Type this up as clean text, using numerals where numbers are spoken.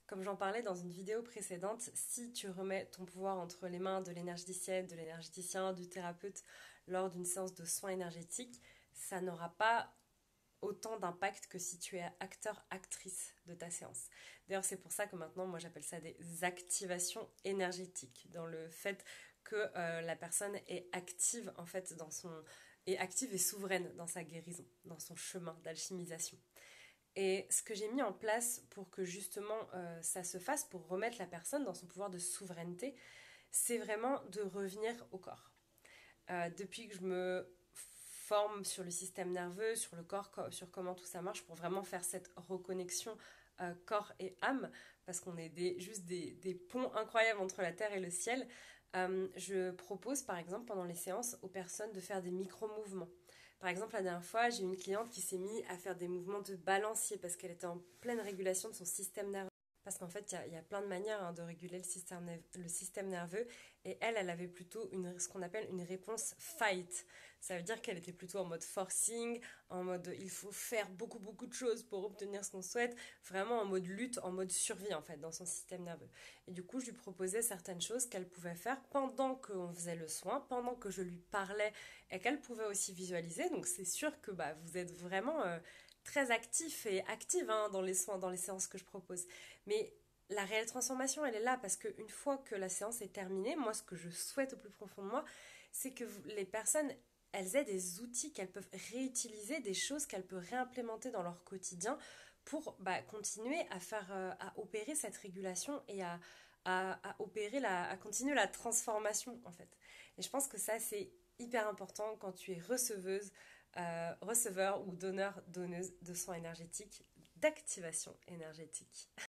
Comme j'en parlais dans une vidéo précédente, si tu remets ton pouvoir entre les mains de l'énergéticienne, de l'énergéticien, du thérapeute lors d'une séance de soins énergétiques, ça n'aura pas autant d'impact que si tu es acteur-actrice de ta séance. D'ailleurs, c'est pour ça que maintenant, moi, j'appelle ça des activations énergétiques, dans le fait que la personne est active, en fait, est active et souveraine dans sa guérison, dans son chemin d'alchimisation. Et ce que j'ai mis en place pour que justement ça se fasse, pour remettre la personne dans son pouvoir de souveraineté, c'est vraiment de revenir au corps. Depuis que je me forme sur le système nerveux, sur le corps, sur comment tout ça marche, pour vraiment faire cette reconnexion corps et âme, parce qu'on est juste des ponts incroyables entre la terre et le ciel, je propose par exemple pendant les séances aux personnes de faire des micro-mouvements. Par exemple, la dernière fois, j'ai une cliente qui s'est mise à faire des mouvements de balancier parce qu'elle était en pleine régulation de son système nerveux. Parce qu'en fait, il y a plein de manières de réguler le système nerveux. Et elle avait plutôt ce qu'on appelle une réponse fight. Ça veut dire qu'elle était plutôt en mode forcing, en mode il faut faire beaucoup, beaucoup de choses pour obtenir ce qu'on souhaite. Vraiment en mode lutte, en mode survie, en fait, dans son système nerveux. Et du coup, je lui proposais certaines choses qu'elle pouvait faire pendant qu'on faisait le soin, pendant que je lui parlais et qu'elle pouvait aussi visualiser. Donc, c'est sûr que vous êtes vraiment très actif et active dans les soins, dans les séances que je propose. Mais la réelle transformation, elle est là parce qu'une fois que la séance est terminée, moi, ce que je souhaite au plus profond de moi, c'est que les personnes, elles aient des outils qu'elles peuvent réutiliser, des choses qu'elles peuvent réimplémenter dans leur quotidien pour continuer à faire, à opérer cette régulation et à opérer à continuer la transformation en fait. Et je pense que ça, c'est hyper important quand tu es receveur ou donneuse de soins énergétiques, d'activation énergétique.